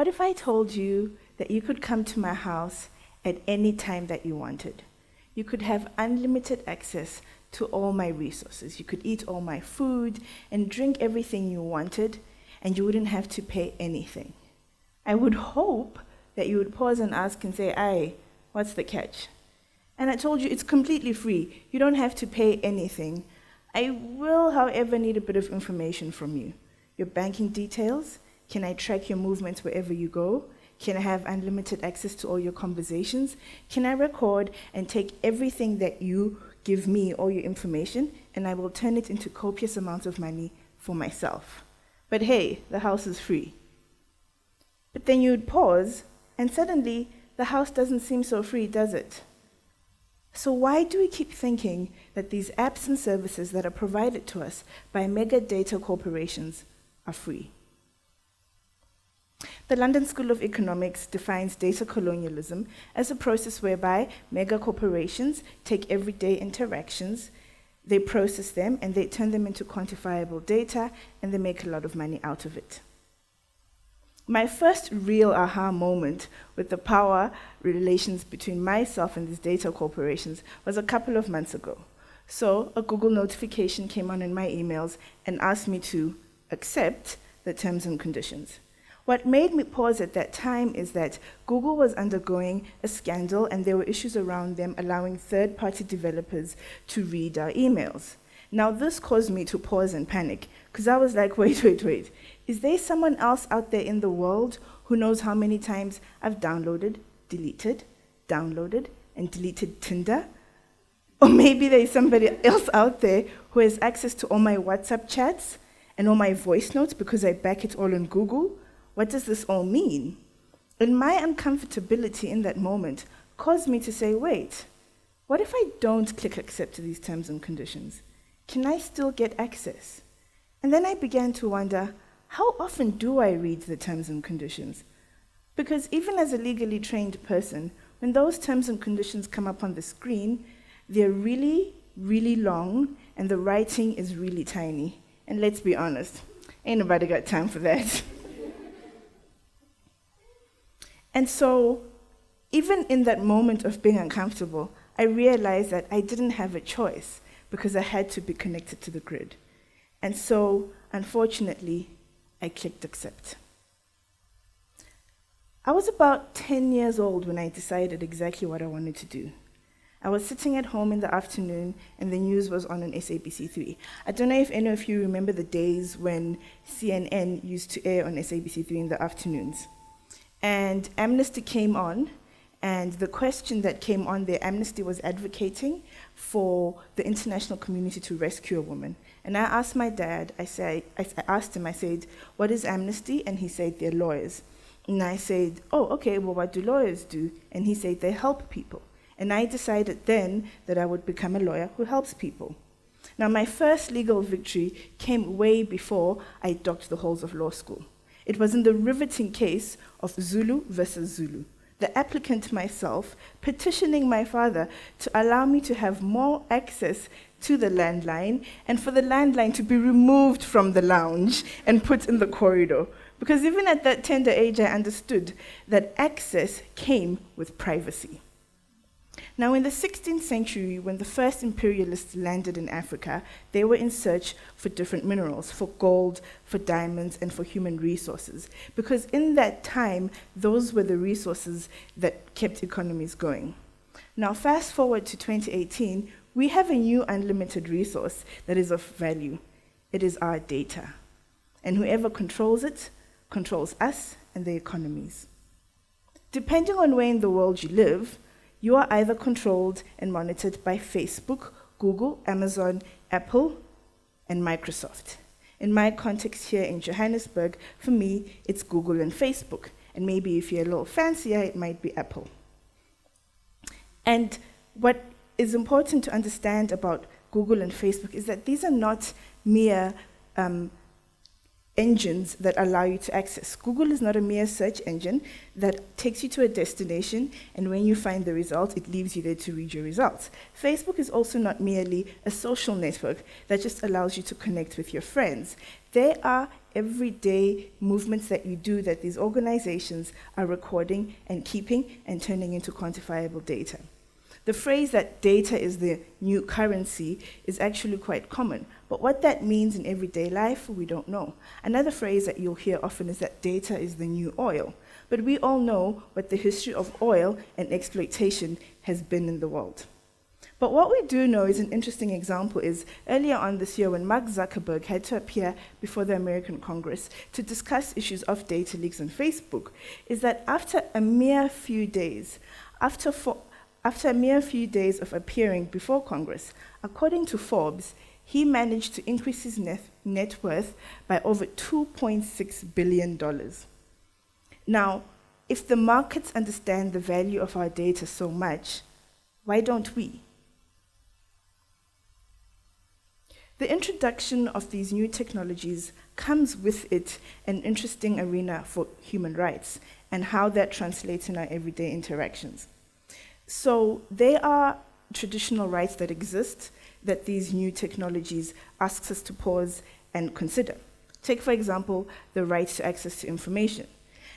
What if I told you that you could come to my house at any time that you wanted? You could have unlimited access to all my resources. You could eat all my food and drink everything you wanted, and you wouldn't have to pay anything. I would hope that you would pause and ask and say, "Aye, what's the catch?" And I told you it's completely free. You don't have to pay anything. I will, however, need a bit of information from you. Your banking details. Can I track your movements wherever you go? Can I have unlimited access to all your conversations? Can I record and take everything that you give me, all your information, and I will turn it into copious amounts of money for myself? But hey, the house is free. But then you'd pause, and suddenly the house doesn't seem so free, does it? So why do we keep thinking that these apps and services that are provided to us by mega data corporations are free? The London School of Economics defines data colonialism as a process whereby mega corporations take everyday interactions, they process them, and they turn them into quantifiable data, and they make a lot of money out of it. My first real aha moment with the power relations between myself and these data corporations was a couple of months ago. So a Google notification came on in my emails and asked me to accept the terms and conditions. What made me pause at that time is that Google was undergoing a scandal and there were issues around them allowing third-party developers to read our emails. Now this caused me to pause and panic because I was like, wait. Is there someone else out there in the world who knows how many times I've downloaded, deleted, and deleted Tinder? Or maybe there's somebody else out there who has access to all my WhatsApp chats and all my voice notes because I back it all on Google? What does this all mean? And my uncomfortability in that moment caused me to say, wait, what if I don't click accept to these terms and conditions? Can I still get access? And then I began to wonder, how often do I read the terms and conditions? Because even as a legally trained person, when those terms and conditions come up on the screen, they're really, really long, and the writing is really tiny. And let's be honest, ain't nobody got time for that. And so, even in that moment of being uncomfortable, I realized that I didn't have a choice because I had to be connected to the grid. And so, unfortunately, I clicked accept. I was about 10 years old when I decided exactly what I wanted to do. I was sitting at home in the afternoon and the news was on SABC3. I don't know if any of you remember the days when CNN used to air on SABC3 in the afternoons. And Amnesty came on, and the question that came on there, Amnesty was advocating for the international community to rescue a woman. And I asked my dad, I asked him, what is Amnesty? And he said, they're lawyers. And I said, oh, okay, well, what do lawyers do? And he said, they help people. And I decided then that I would become a lawyer who helps people. Now, my first legal victory came way before I docked the halls of law school. It was in the riveting case of Zulu versus Zulu, the applicant myself petitioning my father to allow me to have more access to the landline and for the landline to be removed from the lounge and put in the corridor. Because even at that tender age, I understood that access came with privacy. Now, in the 16th century, when the first imperialists landed in Africa, they were in search for different minerals, for gold, for diamonds, and for human resources. Because in that time, those were the resources that kept economies going. Now, fast forward to 2018, we have a new unlimited resource that is of value. It is our data. And whoever controls it, controls us and the economies. Depending on where in the world you live, you are either controlled and monitored by Facebook, Google, Amazon, Apple, and Microsoft. In my context here in Johannesburg, for me, it's Google and Facebook. And maybe if you're a little fancier, it might be Apple. And what is important to understand about Google and Facebook is that these are not mere engines that allow you to access. Google is not a mere search engine that takes you to a destination, and when you find the result, it leaves you there to read your results. Facebook is also not merely a social network that just allows you to connect with your friends. There are everyday movements that you do that these organizations are recording and keeping and turning into quantifiable data. The phrase that data is the new currency is actually quite common, but what that means in everyday life, we don't know. Another phrase that you'll hear often is that data is the new oil, but we all know what the history of oil and exploitation has been in the world. But what we do know is an interesting example is earlier on this year when Mark Zuckerberg had to appear before the American Congress to discuss issues of data leaks on Facebook, is that after a mere few days of appearing before Congress, according to Forbes, he managed to increase his net worth by over $2.6 billion. Now, if the markets understand the value of our data so much, why don't we? The introduction of these new technologies comes with it an interesting arena for human rights and how that translates in our everyday interactions. So there are traditional rights that exist that these new technologies ask us to pause and consider. Take, for example, the right to access to information.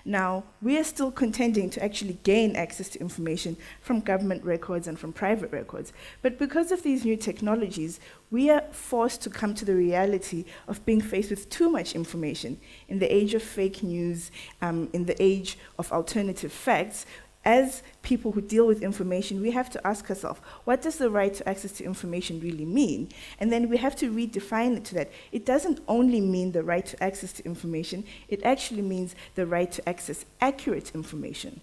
Now, we are still contending to actually gain access to information from government records and from private records. But because of these new technologies, we are forced to come to the reality of being faced with too much information. In the age of fake news, in the age of alternative facts, as people who deal with information, we have to ask ourselves, what does the right to access to information really mean? And then we have to redefine it to that. It doesn't only mean the right to access to information, it actually means the right to access accurate information.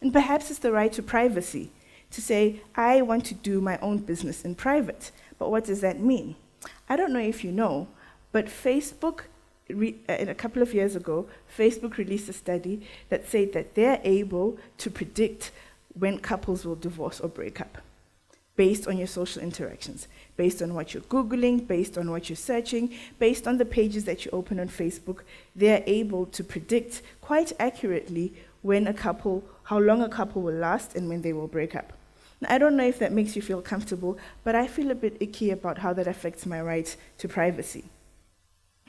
And perhaps it's the right to privacy, to say, I want to do my own business in private. But what does that mean? I don't know if you know, but Facebook, a couple of years ago, Facebook released a study that said that they're able to predict when couples will divorce or break up based on your social interactions, based on what you're Googling, based on what you're searching, based on the pages that you open on Facebook. They're able to predict quite accurately how long a couple will last and when they will break up. Now, I don't know if that makes you feel comfortable, but I feel a bit icky about how that affects my right to privacy.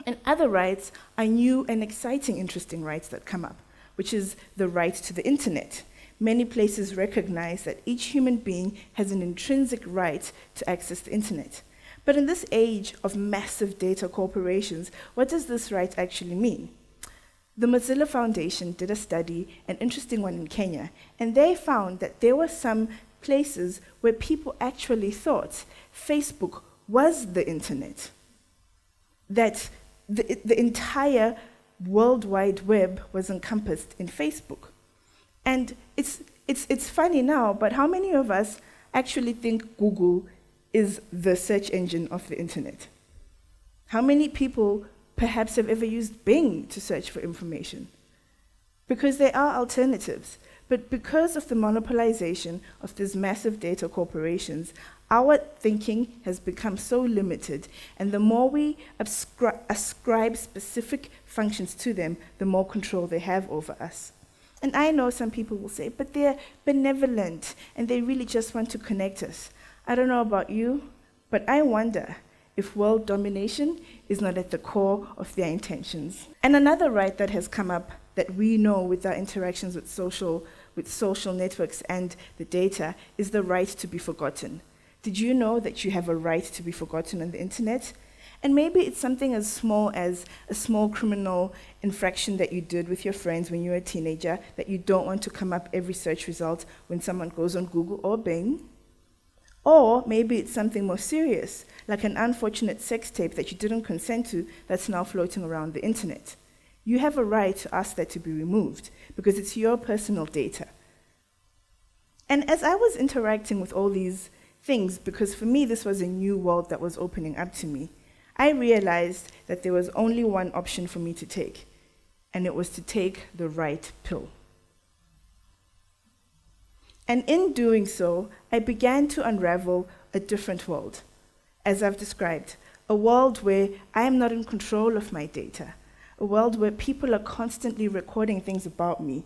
And other rights are new and exciting, interesting rights that come up, which is the right to the internet. Many places recognize that each human being has an intrinsic right to access the internet. But in this age of massive data corporations, what does this right actually mean? The Mozilla Foundation did a study, an interesting one in Kenya, and they found that there were some places where people actually thought Facebook was the internet, that the entire World Wide Web was encompassed in Facebook. And it's funny now, but how many of us actually think Google is the search engine of the internet? How many people perhaps have ever used Bing to search for information? Because there are alternatives. But because of the monopolization of these massive data corporations, our thinking has become so limited, and the more we ascribe specific functions to them, the more control they have over us. And I know some people will say, but they're benevolent, and they really just want to connect us. I don't know about you, but I wonder if world domination is not at the core of their intentions. And another right that has come up that we know with our interactions with social networks and the data is the right to be forgotten. Did you know that you have a right to be forgotten on the internet? And maybe it's something as small as a small criminal infraction that you did with your friends when you were a teenager that you don't want to come up every search result when someone goes on Google or Bing. Or maybe it's something more serious, like an unfortunate sex tape that you didn't consent to that's now floating around the internet. You have a right to ask that to be removed because it's your personal data. And as I was interacting with all these things, because for me this was a new world that was opening up to me, I realized that there was only one option for me to take, and it was to take the right pill. And in doing so, I began to unravel a different world, as I've described, a world where I am not in control of my data, a world where people are constantly recording things about me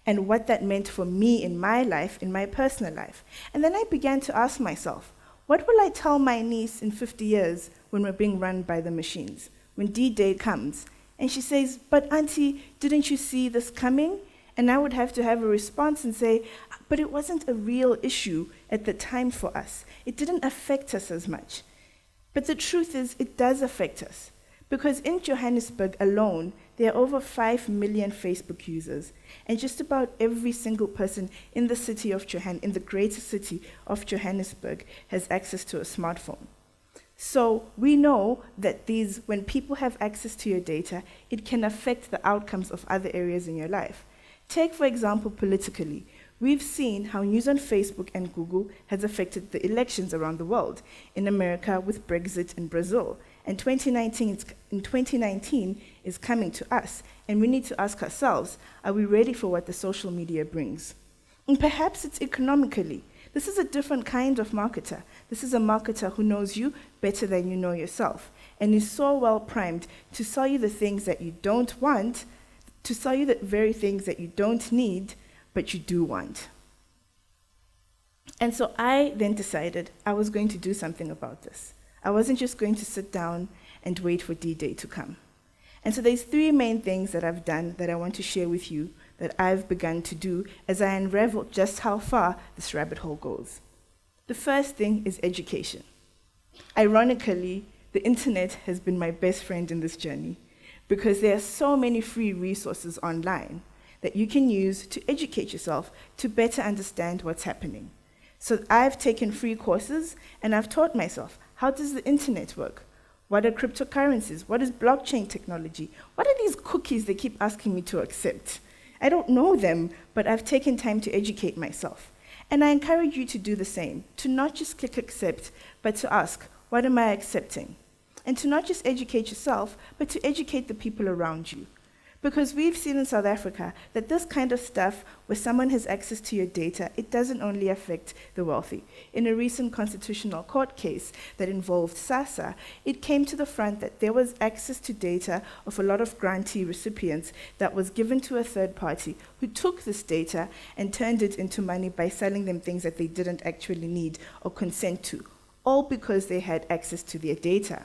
and what that meant for me in my life, in my personal life. And then I began to ask myself, what will I tell my niece in 50 years when we're being run by the machines, when D-Day comes? And she says, but auntie, didn't you see this coming? And I would have to have a response and say, but it wasn't a real issue at the time for us. It didn't affect us as much. But the truth is, it does affect us. Because in Johannesburg alone, there are over 5 million Facebook users, and just about every single person in the city of in the greater city of Johannesburg has access to a smartphone. So we know that when people have access to your data, it can affect the outcomes of other areas in your life. Take, for example, politically. We've seen how news on Facebook and Google has affected the elections around the world, in America with Brexit and Brazil. And 2019 is coming to us, and we need to ask ourselves, are we ready for what the social media brings? And perhaps it's economically. This is a different kind of marketer. This is a marketer who knows you better than you know yourself, and is so well primed to sell you the things that you don't want, to sell you the very things that you don't need, but you do want. And so I then decided I was going to do something about this. I wasn't just going to sit down and wait for D-Day to come. And so there's 3 main things that I've done that I want to share with you that I've begun to do as I unravel just how far this rabbit hole goes. The first thing is education. Ironically, the internet has been my best friend in this journey because there are so many free resources online that you can use to educate yourself to better understand what's happening. So I've taken free courses and I've taught myself, how does the internet work? What are cryptocurrencies? What is blockchain technology? What are these cookies they keep asking me to accept? I don't know them, but I've taken time to educate myself. And I encourage you to do the same, to not just click accept, but to ask, what am I accepting? And to not just educate yourself, but to educate the people around you. Because we've seen in South Africa that this kind of stuff, where someone has access to your data, it doesn't only affect the wealthy. In a recent constitutional court case that involved SASSA, it came to the front that there was access to data of a lot of grantee recipients that was given to a third party who took this data and turned it into money by selling them things that they didn't actually need or consent to, all because they had access to their data.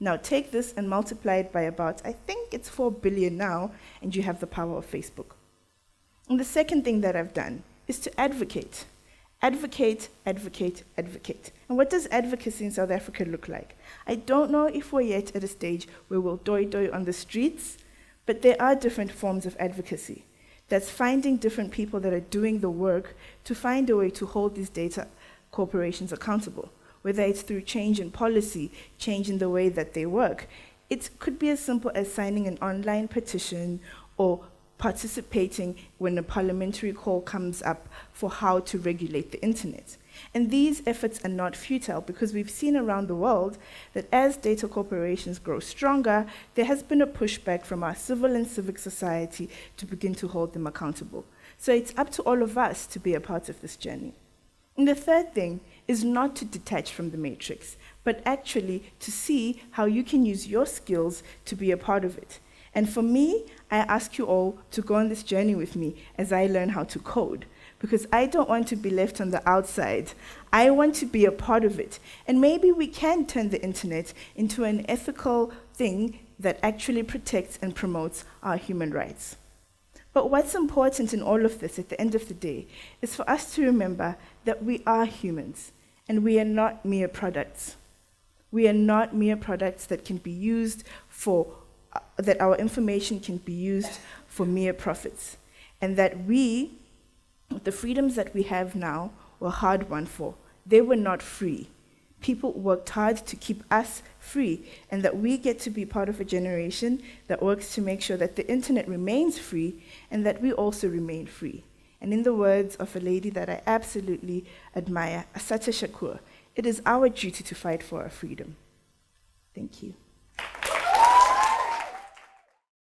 Now take this and multiply it by about, I think it's 4 billion now, and you have the power of Facebook. And the second thing that I've done is to advocate. Advocate, advocate, advocate. And what does advocacy in South Africa look like? I don't know if we're yet at a stage where we'll doi on the streets, but there are different forms of advocacy. That's finding different people that are doing the work to find a way to hold these data corporations accountable. Whether it's through change in policy, change in the way that they work. It could be as simple as signing an online petition or participating when a parliamentary call comes up for how to regulate the internet. And these efforts are not futile because we've seen around the world that as data corporations grow stronger, there has been a pushback from our civil and civic society to begin to hold them accountable. So it's up to all of us to be a part of this journey. And the third thing is not to detach from the matrix, but actually to see how you can use your skills to be a part of it. And for me, I ask you all to go on this journey with me as I learn how to code, because I don't want to be left on the outside. I want to be a part of it. And maybe we can turn the internet into an ethical thing that actually protects and promotes our human rights. But what's important in all of this at the end of the day is for us to remember that we are humans and we are not mere products. We are not mere products that can be used that our information can be used for mere profits. And that the freedoms that we have now were hard won for. They were not free. People worked hard to keep us free, and that we get to be part of a generation that works to make sure that the internet remains free and that we also remain free. And in the words of a lady that I absolutely admire, Assata Shakur, it is our duty to fight for our freedom. Thank you.